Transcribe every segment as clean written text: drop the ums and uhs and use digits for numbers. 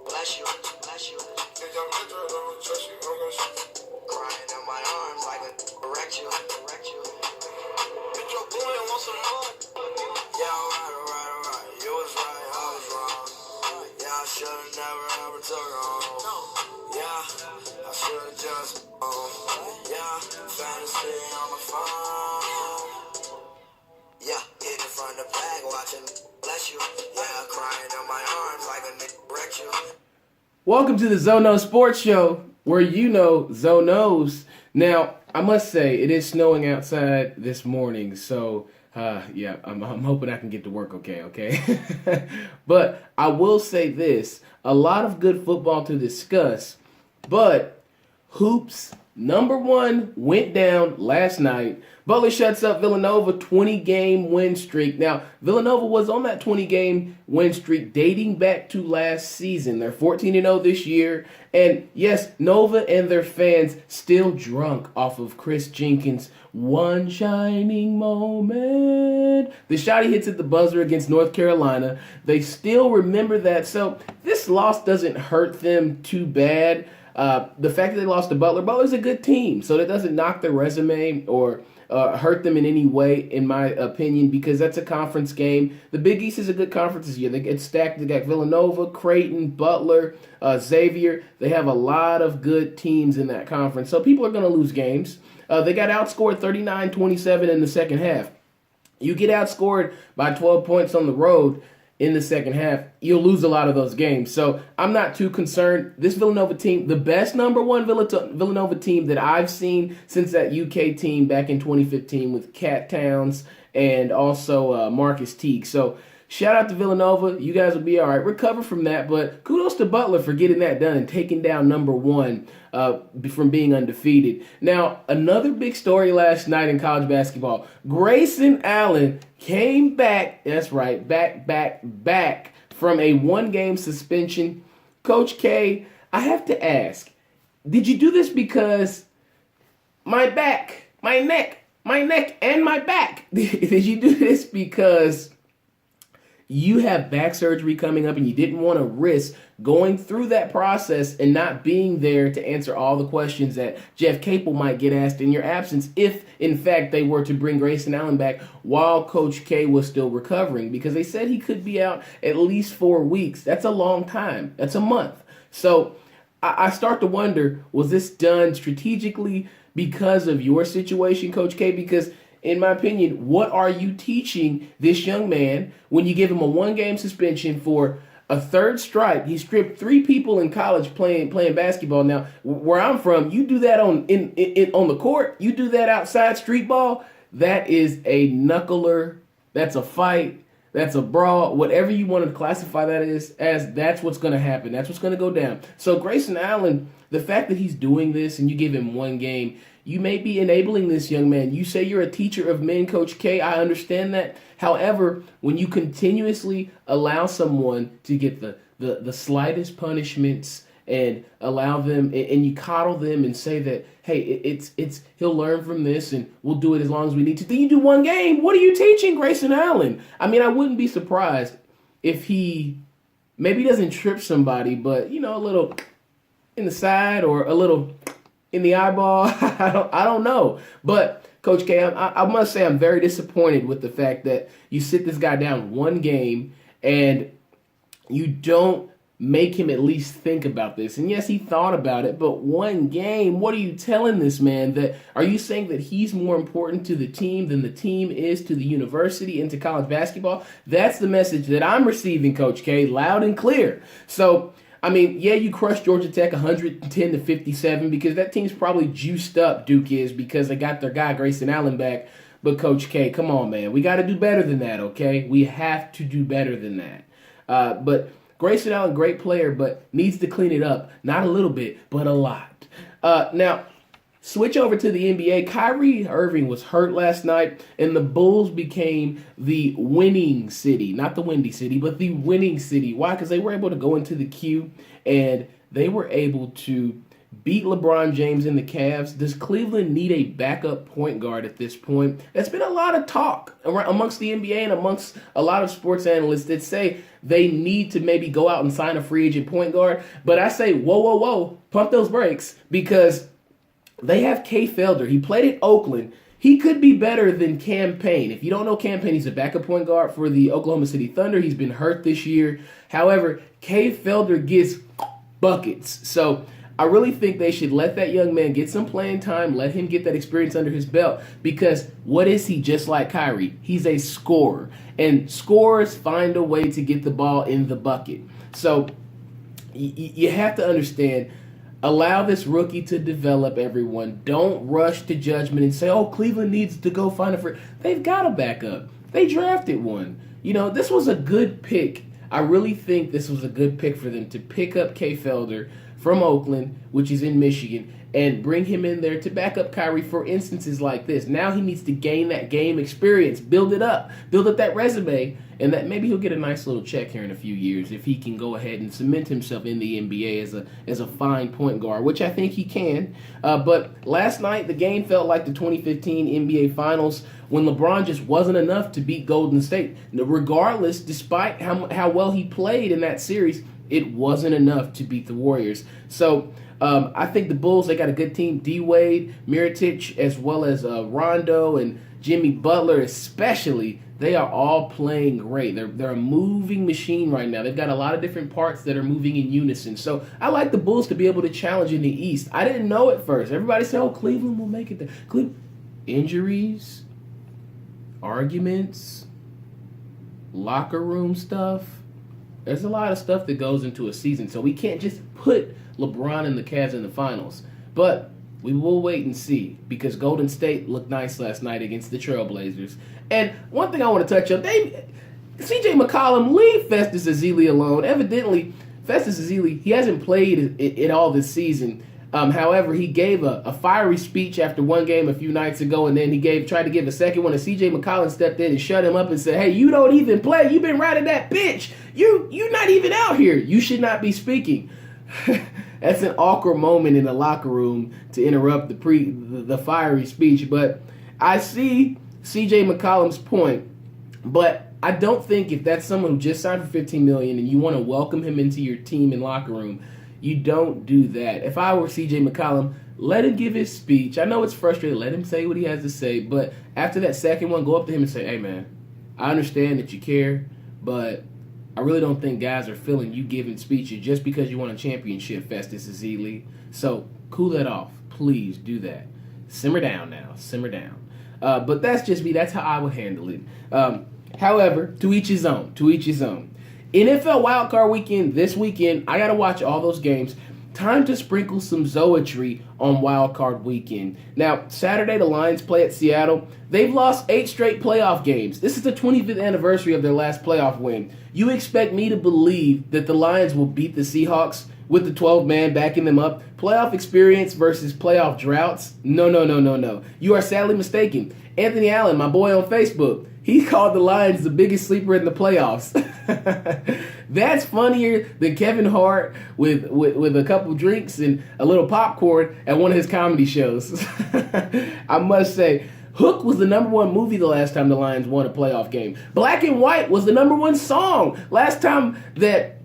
Bless you, bless you. Think I'm metro, don't trust you, I'm gonna shoot you. Crying in my arms like a wreck you, wreck you. Get your boy and want some more. Yeah, alright. You was right, I was wrong. Yeah, I should've never ever took home. Yeah, I should've just yeah, fantasy on my phone. Yeah, hit it from the back, watching bless you. Yeah, crying in my arms like a wreck you. Welcome to the Zono Sports Show, where you know Zonos. Now, I must say, it is snowing outside this morning, so I'm hoping I can get to work okay? But I will say this, a lot of good football to discuss, but hoops number one went down last night. Butler shuts up Villanova 20-game win streak. Now, Villanova was on that 20-game win streak dating back to last season. They're 14-0 this year. And yes, Nova and their fans still drunk off of Chris Jenkins' one shining moment. The shot he hits at the buzzer against North Carolina. They still remember that. So this loss doesn't hurt them too bad. The fact that they lost to Butler's a good team, so that doesn't knock their resume or hurt them in any way, in my opinion, because that's a conference game. The Big East is a good conference this year. They get stacked. They got Villanova, Creighton, Butler, Xavier. They have a lot of good teams in that conference, so people are going to lose games. They got outscored 39-27 in the second half. You get outscored by 12 points on the road in the second half, you'll lose a lot of those games. So I'm not too concerned. This Villanova team, the best number one Villanova team that I've seen since that UK team back in 2015 with Cat Towns and also Marcus Teague. So shout out to Villanova. You guys will be all right. Recover from that, but kudos to Butler for getting that done and taking down number one from being undefeated. Now, another big story last night in college basketball. Grayson Allen came back, that's right, back from a one-game suspension. Coach K, I have to ask, did you do this because my neck, and my back? Did you do this because you have back surgery coming up and you didn't want to risk going through that process and not being there to answer all the questions that Jeff Capel might get asked in your absence if, in fact, they were to bring Grayson Allen back while Coach K was still recovering? Because they said he could be out at least 4 weeks. That's a long time. That's a month. So I start to wonder, was this done strategically because of your situation, Coach K? Because in my opinion, what are you teaching this young man when you give him a one-game suspension for a third strike? He stripped 3 people in college playing basketball. Now, where I'm from, you do that on the court. You do that outside street ball. That is a knuckler. That's a fight. That's a brawl. Whatever you want to classify that as, that's what's going to happen. That's what's going to go down. So Grayson Allen, the fact that he's doing this and you give him one game, you may be enabling this young man. You say you're a teacher of men, Coach K. I understand that. However, when you continuously allow someone to get the slightest punishments and allow them, and you coddle them and say that, hey, it's he'll learn from this and we'll do it as long as we need to. Then you do one game. What are you teaching Grayson Allen? I mean, I wouldn't be surprised if he maybe doesn't trip somebody, but, you know, a little in the side or a little in the eyeball. I don't know. But Coach K, I must say I'm very disappointed with the fact that you sit this guy down one game and you don't make him at least think about this. And yes, he thought about it, but one game, what are you telling this man? That are you saying that he's more important to the team than the team is to the university and to college basketball? That's the message that I'm receiving, Coach K, loud and clear. So I mean, yeah, you crushed Georgia Tech 110-57 because that team's probably juiced up, Duke is, because they got their guy Grayson Allen back. But Coach K, come on, man. We got to do better than that, okay? We have to do better than that. But Grayson Allen, great player, but needs to clean it up. Not a little bit, but a lot. Now, switch over to the NBA. Kyrie Irving was hurt last night, and the Bulls became the winning city. Not the windy city, but the winning city. Why? Because they were able to go into the queue, and they were able to beat LeBron James and the Cavs. Does Cleveland need a backup point guard at this point? There's been a lot of talk amongst the NBA and amongst a lot of sports analysts that say they need to maybe go out and sign a free agent point guard. But I say, whoa, pump those brakes, because they have Kay Felder. He played at Oakland. He could be better than Cam Payne. If you don't know Cam Payne, he's a backup point guard for the Oklahoma City Thunder. He's been hurt this year. However, Kay Felder gets buckets. So I really think they should let that young man get some playing time, let him get that experience under his belt, because what is he just like Kyrie? He's a scorer, and scorers find a way to get the ball in the bucket. So you have to understand, allow this rookie to develop, everyone. Don't rush to judgment and say, oh, Cleveland needs to go find a free. They've got a backup. They drafted one. This was a good pick. I really think this was a good pick for them to pick up Kay Felder from Oakland, which is in Michigan, and bring him in there to back up Kyrie for instances like this. Now he needs to gain that game experience, build up that resume, and that maybe he'll get a nice little check here in a few years if he can go ahead and cement himself in the NBA as a fine point guard, which I think he can. But last night, the game felt like the 2015 NBA Finals when LeBron just wasn't enough to beat Golden State. Regardless, despite how well he played in that series, it wasn't enough to beat the Warriors. So I think the Bulls, they got a good team. D-Wade, Mirotic, as well as Rondo and Jimmy Butler especially. They are all playing great. They're a moving machine right now. They've got a lot of different parts that are moving in unison. So I like the Bulls to be able to challenge in the East. I didn't know at first. Everybody said, oh, Cleveland will make it there. Injuries, arguments, locker room stuff. There's a lot of stuff that goes into a season. So we can't just put LeBron and the Cavs in the finals. But we will wait and see, because Golden State looked nice last night against the Trailblazers. And one thing I want to touch on, C.J. McCollum, leave Festus Ezeli alone. Evidently, Festus Ezeli, he hasn't played it all this season. However, he gave a fiery speech after one game a few nights ago, and then he tried to give a second one, and C.J. McCollum stepped in and shut him up and said, hey, you don't even play. You've been riding that bitch. You're not even out here. You should not be speaking. That's an awkward moment in the locker room to interrupt the fiery speech. But I see C.J. McCollum's point, but I don't think if that's someone who just signed for $15 million and you want to welcome him into your team and locker room, you don't do that. If I were C.J. McCollum, let him give his speech. I know it's frustrating. Let him say what he has to say. But after that second one, go up to him and say, hey, man, I understand that you care, but I really don't think guys are feeling you giving speeches just because you won a championship, Festus Ezeli. So cool that off. Please do that. Simmer down now. Simmer down. But that's just me. That's how I would handle it. However, to each his own. To each his own. NFL Wildcard Weekend this weekend. I got to watch all those games. Time to sprinkle some zoetry on Wildcard Weekend. Now, Saturday, the Lions play at Seattle. They've lost 8 straight playoff games. This is the 25th anniversary of their last playoff win. You expect me to believe that the Lions will beat the Seahawks with the 12-man backing them up? Playoff experience versus playoff droughts? No. You are sadly mistaken. Anthony Allen, my boy on Facebook, he called the Lions the biggest sleeper in the playoffs. That's funnier than Kevin Hart with a couple drinks and a little popcorn at one of his comedy shows. I must say, Hook was the #1 movie the last time the Lions won a playoff game. Black and White was the #1 song last time that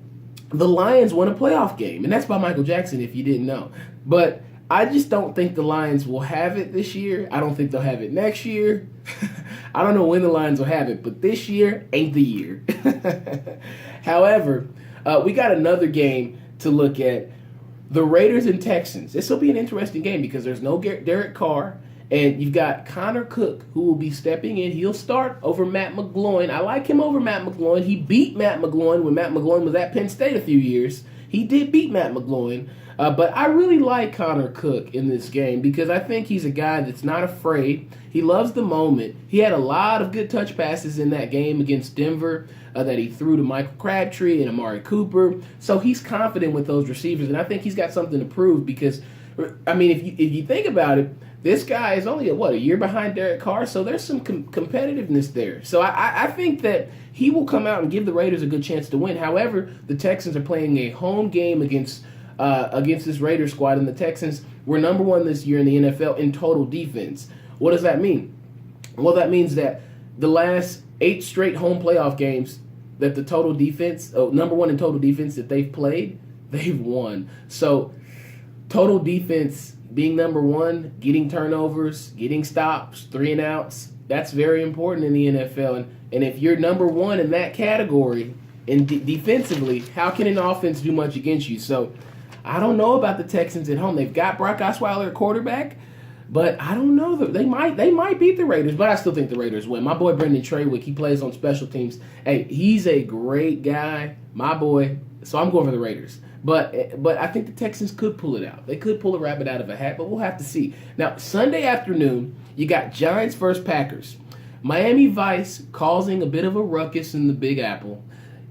the Lions won a playoff game. And that's by Michael Jackson, if you didn't know. But I just don't think the Lions will have it this year. I don't think they'll have it next year. I don't know when the Lions will have it, but this year ain't the year. However, we got another game to look at. The Raiders and Texans. This will be an interesting game because there's no Derek Carr, and you've got Connor Cook, who will be stepping in. He'll start over Matt McGloin. I like him over Matt McGloin. He beat Matt McGloin when Matt McGloin was at Penn State a few years. He did beat Matt McGloin. But I really like Connor Cook in this game because I think he's a guy that's not afraid. He loves the moment. He had a lot of good touch passes in that game against Denver that he threw to Michael Crabtree and Amari Cooper. So he's confident with those receivers, and I think he's got something to prove because, I mean, if you think about it, this guy is only, a year behind Derek Carr, so there's some competitiveness there. So I think that he will come out and give the Raiders a good chance to win. However, the Texans are playing a home game against against this Raiders squad, and the Texans were number one this year in the NFL in total defense. What does that mean? Well, that means that the last 8 straight home playoff games that the total defense, number one in total defense that they've played, they've won. So total defense being number one, getting turnovers, getting stops, 3 and outs, that's very important in the NFL. And if you're number one in that category and defensively, how can an offense do much against you? So I don't know about the Texans at home. They've got Brock Osweiler at quarterback, but I don't know. They might beat the Raiders, but I still think the Raiders win. My boy Brendan Trawick, he plays on special teams. Hey, he's a great guy, my boy. So I'm going for the Raiders. But I think the Texans could pull it out. They could pull a rabbit out of a hat, but we'll have to see. Now, Sunday afternoon, you got Giants versus Packers. Miami Vice causing a bit of a ruckus in the Big Apple.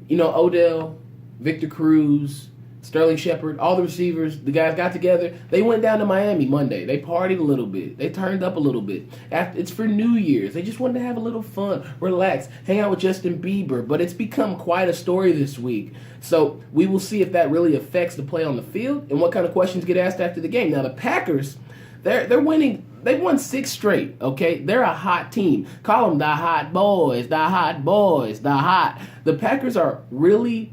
You know, Odell, Victor Cruz, Sterling Shepard, all the receivers, the guys got together. They went down to Miami Monday. They partied a little bit. They turned up a little bit. It's for New Year's. They just wanted to have a little fun, relax, hang out with Justin Bieber. But it's become quite a story this week. So we will see if that really affects the play on the field and what kind of questions get asked after the game. Now, the Packers, they're winning. They've won 6 straight, okay? They're a hot team. Call them the hot boys, the hot boys, the hot. The Packers are really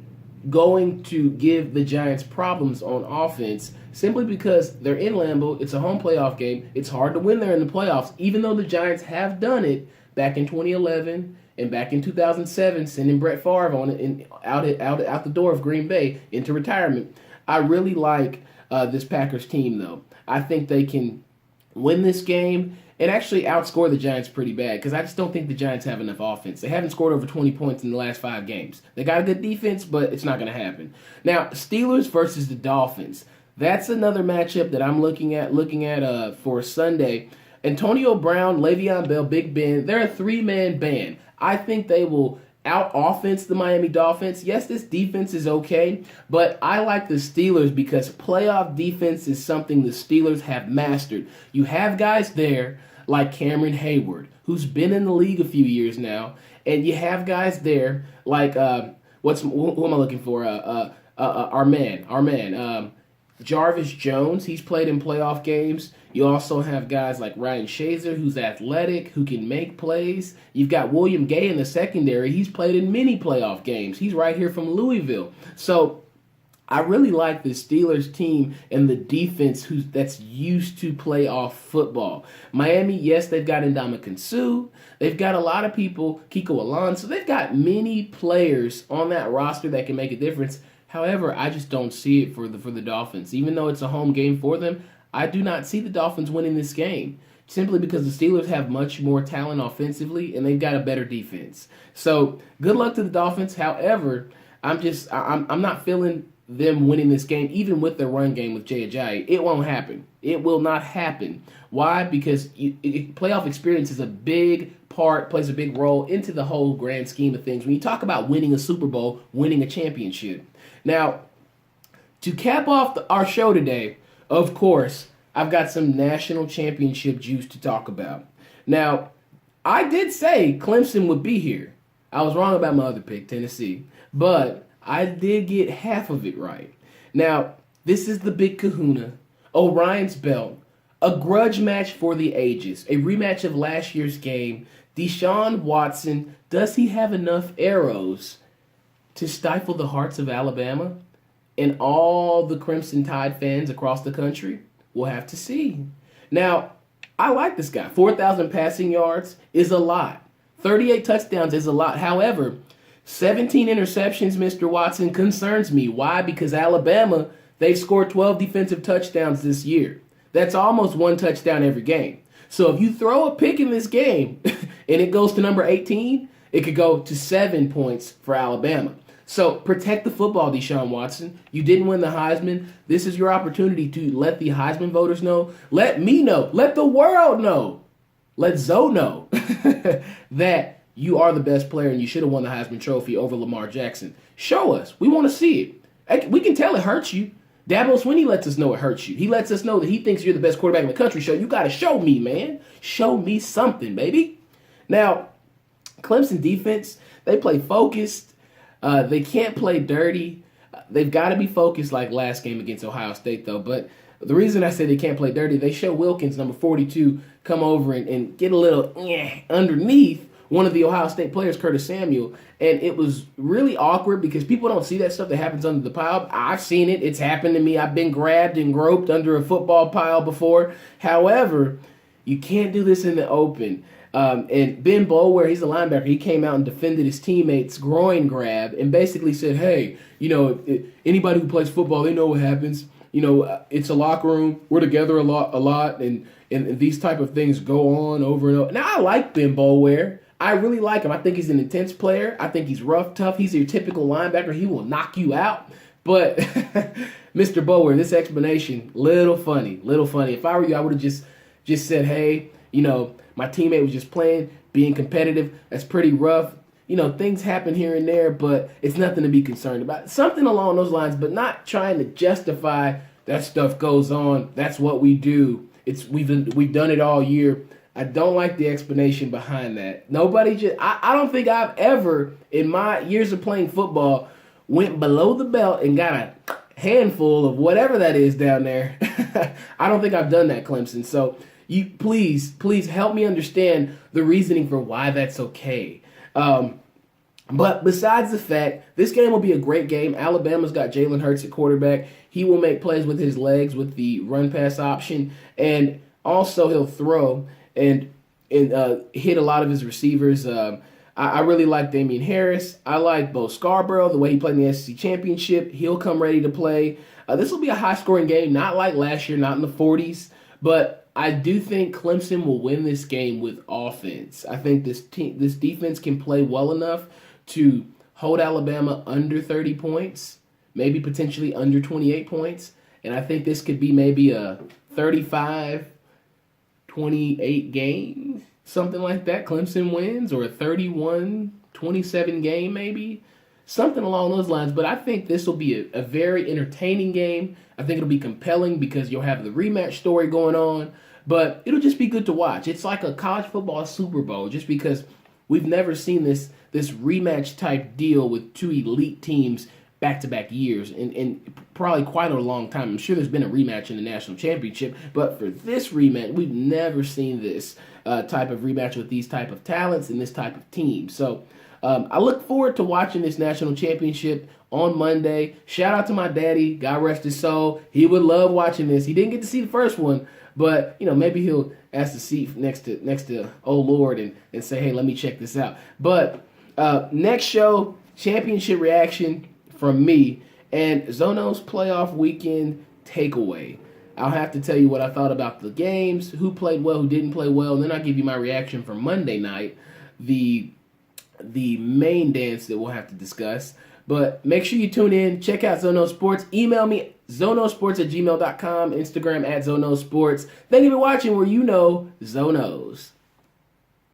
going to give the Giants problems on offense simply because they're in Lambeau. It's a home playoff game. It's hard to win there in the playoffs, even though the Giants have done it back in 2011 and back in 2007, sending Brett Favre on it and out the door of Green Bay into retirement. I really like this Packers team, though. I think they can win this game and actually outscore the Giants pretty bad because I just don't think the Giants have enough offense. They haven't scored over 20 points in the last 5 games. They got a good defense, but it's not going to happen. Now, Steelers versus the Dolphins. That's another matchup that I'm looking at for Sunday. Antonio Brown, Le'Veon Bell, Big Ben, they're a 3-man band. I think they will out-offense the Miami Dolphins. Yes, this defense is okay, but I like the Steelers because playoff defense is something the Steelers have mastered. You have guys there like Cameron Hayward, who's been in the league a few years now, and you have guys there like, who am I looking for? Our man, Jarvis Jones. He's played in playoff games. You also have guys like Ryan Shazier, who's athletic, who can make plays. You've got William Gay in the secondary. He's played in many playoff games. He's right here from Louisville. So I really like the Steelers team and the defense that's used to playoff football. Miami, yes, they've got Ndamukong Suh. They've got a lot of people, Kiko Alonso. They've got many players on that roster that can make a difference. However, I just don't see it for the Dolphins. Even though it's a home game for them, I do not see the Dolphins winning this game simply because the Steelers have much more talent offensively and they've got a better defense. So good luck to the Dolphins. However, I'm not feeling them winning this game, even with their run game with Jay Ajayi. It won't happen. It will not happen. Why? Because playoff experience is a big part, plays a big role into the whole grand scheme of things. When you talk about winning a Super Bowl, winning a championship. Now, to cap off our show today, of course, I've got some national championship juice to talk about. Now, I did say Clemson would be here. I was wrong about my other pick, Tennessee. But I did get half of it right. Now, this is the big kahuna. Orion's belt. A grudge match for the ages. A rematch of last year's game. Deshaun Watson, does he have enough arrows to stifle the hearts of Alabama and all the Crimson Tide fans across the country? We'll have to see. Now, I like this guy. 4,000 passing yards is a lot. 38 touchdowns is a lot. However, 17 interceptions, Mr. Watson, concerns me. Why? Because Alabama, they've scored 12 defensive touchdowns this year. That's almost 1 touchdown every game. So if you throw a pick in this game and it goes to number 18, it could go to 7 points for Alabama. So protect the football, Deshaun Watson. You didn't win the Heisman. This is your opportunity to let the Heisman voters know. Let me know. Let the world know. Let Zoe know that you are the best player and you should have won the Heisman Trophy over Lamar Jackson. Show us. We want to see it. We can tell it hurts you. Dabo Swinney lets us know it hurts you. He lets us know that he thinks you're the best quarterback in the country. So you got to show me, man. Show me something, baby. Now, Clemson defense, they play focused. They can't play dirty. They've got to be focused like last game against Ohio State, though. But the reason I say they can't play dirty, they show Wilkins, number 42, come over and get a little underneath one of the Ohio State players, Curtis Samuel. And it was really awkward because people don't see that stuff that happens under the pile. I've seen it. It's happened to me. I've been grabbed and groped under a football pile before. However, you can't do this in the open. And Ben Boulware, he's a linebacker, he came out and defended his teammate's groin grab and basically said, hey, anybody who plays football, they know what happens. It's a locker room. We're together a lot, and these type of things go on over and over. Now, I like Ben Boulware. I really like him. I think he's an intense player. I think he's rough, tough. He's your typical linebacker. He will knock you out. But Mr. Boulware, this explanation, little funny. If I were you, I would have just said, hey, my teammate was just playing, being competitive. That's pretty rough. Things happen here and there, but it's nothing to be concerned about. Something along those lines, but not trying to justify that stuff goes on. That's what we do. We've done it all year. I don't like the explanation behind that. I don't think I've ever, in my years of playing football, went below the belt and got a handful of whatever that is down there. I don't think I've done that, Clemson. So you please help me understand the reasoning for why that's okay. But besides the fact, this game will be a great game. Alabama's got Jalen Hurts at quarterback. He will make plays with his legs with the run-pass option, and also he'll throw and hit a lot of his receivers. I really like Damian Harris. I like Bo Scarborough, the way he played in the SEC Championship. He'll come ready to play. This will be a high-scoring game, not like last year, not in the 40s, but I do think Clemson will win this game with offense. I think this defense can play well enough to hold Alabama under 30 points, maybe potentially under 28 points, and I think this could be maybe a 35-28 game, something like that. Clemson wins, or a 31-27 game maybe, something along those lines. But I think this will be a very entertaining game. I think it'll be compelling because you'll have the rematch story going on, but it'll just be good to watch. It's like a college football Super Bowl, just because we've never seen this rematch type deal with two elite teams back-to-back years and probably quite a long time. I'm sure there's been a rematch in the national championship, but for this rematch, we've never seen this type of rematch with these type of talents and this type of team. So I look forward to watching this national championship on Monday. Shout out to my daddy, God rest his soul. He would love watching this. He didn't get to see the first one, but maybe he'll ask the seat next to oh Lord and say, hey, let me check this out. But next show, championship reaction from me and Zono's playoff weekend takeaway. I'll have to tell you what I thought about the games, who played well, who didn't play well, and then I'll give you my reaction for Monday night, the main dance that we'll have to discuss. But make sure you tune in. Check out Zono Sports. Email me, zonosports@gmail.com, Instagram @ZonoSports. Thank you for watching where Zonos.